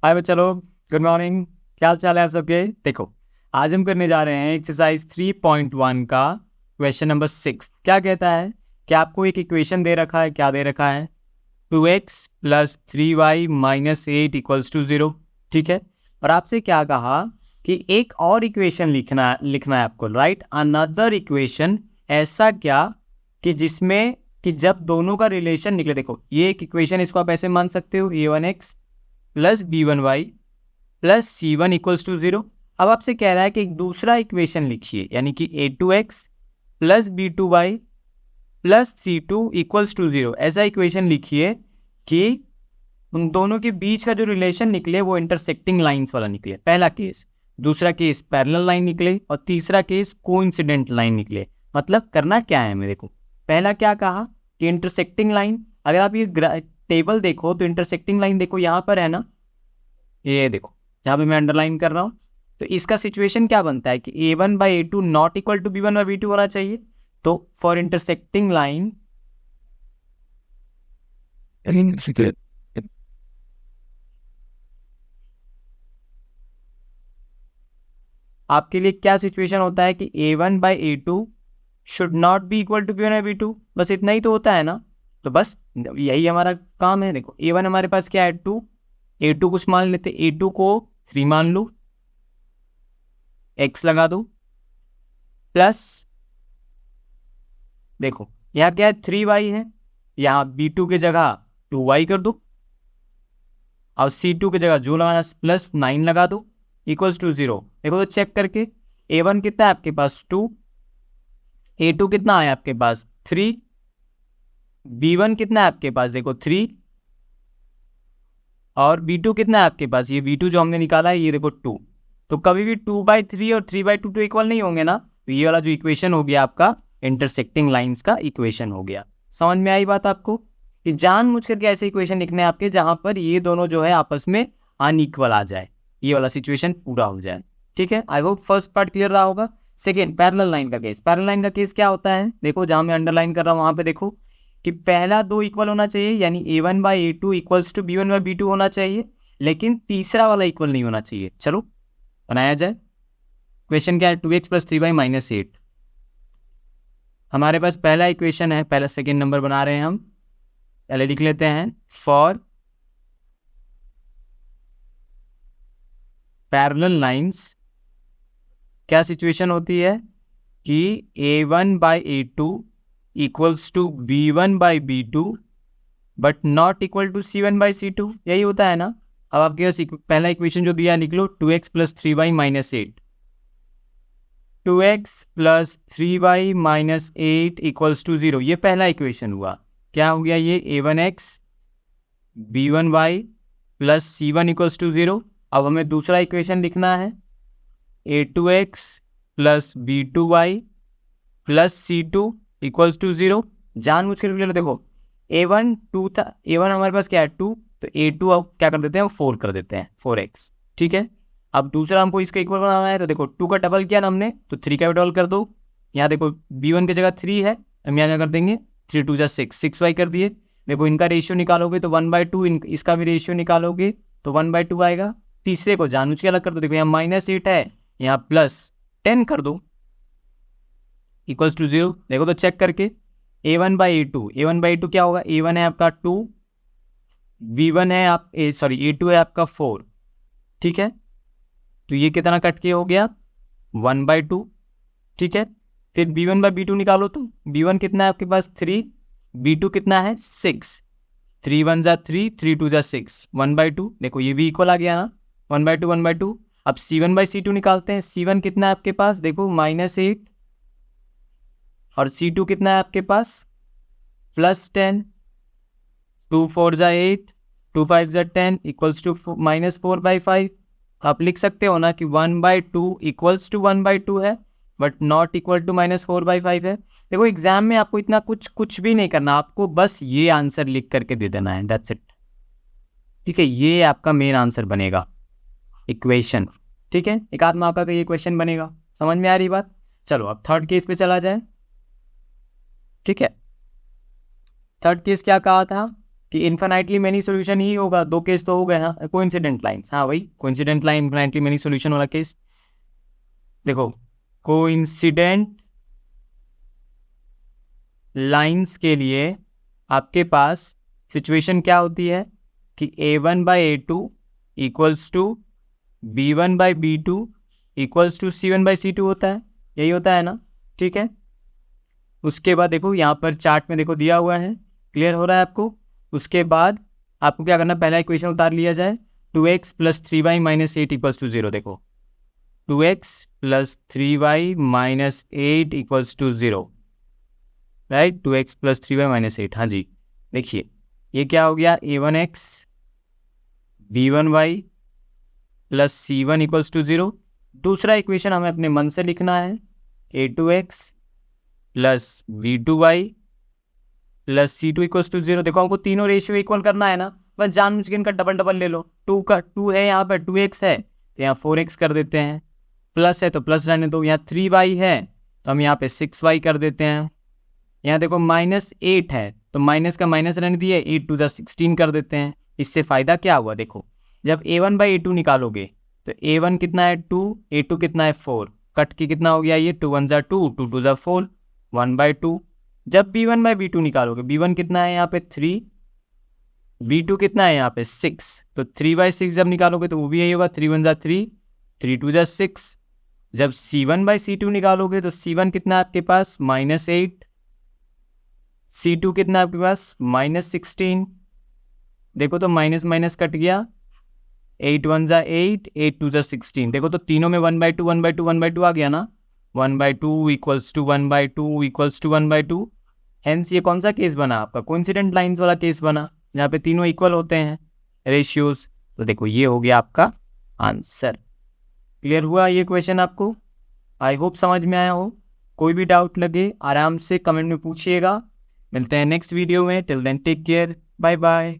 हाय बच्चा लोग, good morning. क्या हाल चाल है आप सबके। देखो, आज हम करने जा रहे हैं एक्सरसाइज 3.1 का क्वेश्चन नंबर 6। क्या कहता है कि आपको एक इक्वेशन दे रखा है। क्या दे रखा है? 2x plus 3y minus 8 equals to 0। ठीक है, और आपसे क्या कहा कि एक और इक्वेशन लिखना है आपको, राइट अनदर इक्वेशन। ऐसा क्या कि जिसमें कि जब दोनों का रिलेशन निकले। देखो, ये एक इक्वेशन, इसको आप ऐसे मान सकते हो, a1x plus b1y plus c1 equals to 0। अब आपसे कह रहा है कि एक दूसरा इक्वेशन लिखिए, यानी कि a2x plus b2y plus c2 equals to 0। ऐसा इक्वेशन लिखिए कि उन दोनों के बीच का जो रिलेशन निकले वो इंटरसेक्टिंग लाइंस वाला निकले, पहला केस। दूसरा केस पैरेलल लाइन निकले, और तीसरा केस कोइंसिडेंट लाइन निकले। मतलब करना क्या है हमें, देखो पहला क्या कहा कि इंटरसेक्टिंग लाइन। अगर आप ये टेबल देखो तो इंटरसेक्टिंग लाइन देखो यहाँ पर है ना, ये देखो जहाँ पे मैं अंडरलाइन कर रहा हूँ। तो इसका सिचुएशन क्या बनता है कि a1/a2 not equal to b1/b2 होना चाहिए। तो फॉर इंटरसेक्टिंग लाइन आपके लिए क्या सिचुएशन होता है कि a1/a2 should not be equal to b1/b2। बस इतना ही तो होता है ना। तो बस यही हमारा काम है। देखो a1 हमारे पास क्या है 2, a2 कुछ मान लेते, a2 को 3 मान लो, x लगा दो, प्लस देखो यहाँ क्या है 3y है, यहाँ b2 की जगह 2y कर दो, और c2 की जगह जो लगाना प्लस 9 लगा दो, इक्वल्स टू 0। देखो तो चेक करके a1 कितना है आपके पास 2, a2 कितना है आपके पास 3, b1 कितना है आपके पास देखो 3, और b2 कितना है आपके पास, ये b2 जो हमने निकाला है ये देखो 2। तो कभी भी 2/3 और 3/2 तो इक्वल नहीं होंगे ना। तो ये वाला जो इक्वेशन हो गया आपका इंटरसेक्टिंग लाइंस का इक्वेशन हो गया। समझ में आई बात आपको कि जानबूझ करके ऐसे इक्वेशन लिखने हैं आपके जहां पर ये दोनों जो है आपस में अनइक्वल आ जाए, ये वाला सिचुएशन पूरा हो जाए। ठीक है, I hope first part clear रहा होगा। सेकेंड, पैरेलल लाइन का केस। पैरेलल लाइन का केस क्या होता है, देखो जहां मैं अंडरलाइन कर रहा हूँ वहां पे देखो कि पहला दो इक्वल होना चाहिए, यानी a1/a2 इक्वल्स टू b1/b2 होना चाहिए, लेकिन तीसरा वाला इक्वल नहीं होना चाहिए। चलो बनाया जाए। क्वेश्चन क्या है 2x प्लस 3y माइनस 8। हमारे पास पहला इक्वेशन है, पहला सेकेंड नंबर बना रहे हैं हम। पहले लिख लेते हैं फॉर पैरेलल लाइंस क्या सिचुएशन होती है कि a1/a2 equals to b1/b2 but not equal to c1/c2। यही होता है ना। अब आपके पास पहला इक्वेशन जो दिया लिख लो 2x plus 3y minus 8। 2x plus 3y minus 8 equals to 0। ये पहला इक्वेशन हुआ। क्या हो गया ये a1x b1y plus c1 equals to 0। अब हमें दूसरा इक्वेशन लिखना है a2x plus b2y plus c2 equals to 0। जानबूझ कर ले लो, देखो a1 2 था, a1 हमारे पास क्या है 2, तो a2 अब क्या कर देते हैं 4 कर देते हैं 4x। ठीक है, अब दूसरा हमको इसका इक्वल बनाना है, तो देखो 2 का डबल किया ना हमने, तो 3 का भी डबल कर दो। यहाँ देखो b1 की जगह 3 है, हम यहाँ क्या कर देंगे 3 2 जा 6, 6y कर दिए। देखो इनका रेशियो निकालोगे तो 1/2, इसका भी रेशियो निकालोगे तो 1/2 आएगा। तीसरे को जानबूझ के अलग कर दो, देखो यहाँ -8 है, यहाँ +10 कर दो, इक्वल्स टू 0। देखो तो चेक करके a1/a2 क्या होगा, a1 है आपका 2, b1 है आप a2 है आपका 4। ठीक है, तो ये कितना कट के हो गया 1/2। ठीक है, फिर b1/b2 निकालो, तो b1 कितना है आपके पास 3, b2 कितना है 6, 3 1 जा 3, 3 2 जा 6, 1/2। देखो ये भी इक्वल आ गया ना, 1/2 1/2। अब c1/c2 निकालते हैं। c1 कितना है आपके पास देखो -8, और c2 कितना है आपके पास +10, 2 4 जा 8, 2 5 जा 10 इक्वल्स टू -4/5। आप लिख सकते हो ना कि 1/2 इक्वल्स टू 1/2 है, बट नॉट इक्वल टू -4/5 है। देखो एग्जाम में आपको इतना कुछ भी नहीं करना, आपको बस ये आंसर लिख करके दे देना है, दैट्स इट। ठीक है, ये आपका मेन आंसर बनेगा इक्वेशन। ठीक है, एक आध मार्क का ये क्वेश्चन बनेगा। समझ में आ रही बात। चलो अब थर्ड केस पे चला जाए। ठीक है, थर्ड केस क्या कहा था कि इन्फिनाइटली मेनी सोल्यूशन ही होगा, 2 केस तो हो गए। हाँ कोइंसिडेंट लाइन्स, हाँ वही coincident line infinitely many solution वाला केस। देखो कोइंसिडेंट लाइन्स के लिए आपके पास सिचुएशन क्या होती है कि A1/A2 equals to B1/B2 equals to C1/C2 होता है, यही होता है ना, ठीक है। उसके बाद देखो यहाँ पर चार्ट में देखो दिया हुआ है, क्लियर हो रहा है आपको। उसके बाद आपको क्या करना, पहला इक्वेशन उतार लिया जाए, 2x + 3y - 8 इक्वल्स टू 0। देखो 2x + 3y - 8 equals to 0, right. 2x + 3y - 8, हाँ जी। देखिए ये क्या हो गया, A1x B1y + C1 equals to 0। दूसरा इक्वेशन हमें अपने मन से लिखना है, A2x + B2y + C2 equals to 0। देखो हमको तीनों रेशियो इक्वल करना है ना, बस जानबूझ के इनका डबल डबल ले लो। 2 है यहाँ पर, 2x है तो यहाँ 4x कर देते हैं, प्लस है तो प्लस रहने दो। यहाँ 3y है तो हम यहाँ पे 6y कर देते हैं। यहाँ देखो -8 है तो माइनस का माइनस रहने दिए, 8 × 16 कर देते हैं। इससे फ़ायदा क्या हुआ, देखो जब A1/A2 निकालोगे तो A1 कितना है 2, A2 कितना है 4, कट के कितना हो गया ये 2 × 1 = 2, 2 × 2 = 4, 1/2। जब B1/B2 निकालोगे, B1 कितना है यहाँ पे 3, B2 कितना है यहाँ पे 6, तो 3/6 जब निकालोगे तो वो भी यही होगा, 3 × 1 = 3, 3 × 2 = 6। जब C1/C2 निकालोगे तो C1 कितना है आपके पास -8, C2 कितना है आपके पास -16। देखो तो माइनस माइनस कट गया, 8 × 1 = 8, 8 × 2 = 16। देखो तो तीनों में 1/2 1/2 1/2 आ गया ना, 1/2 equals to 1/2 equals to 1/2। Hence ये कौन सा केस बना आपका, कोइंसिडेंट लाइंस वाला केस बना, जहाँ पे तीनों इक्वल होते हैं रेशियोज। तो देखो ये हो गया आपका आंसर। क्लियर हुआ ये क्वेश्चन आपको, आई होप समझ में आया हो। कोई भी डाउट लगे आराम से कमेंट में पूछिएगा। मिलते हैं नेक्स्ट वीडियो में, till then take care, bye bye.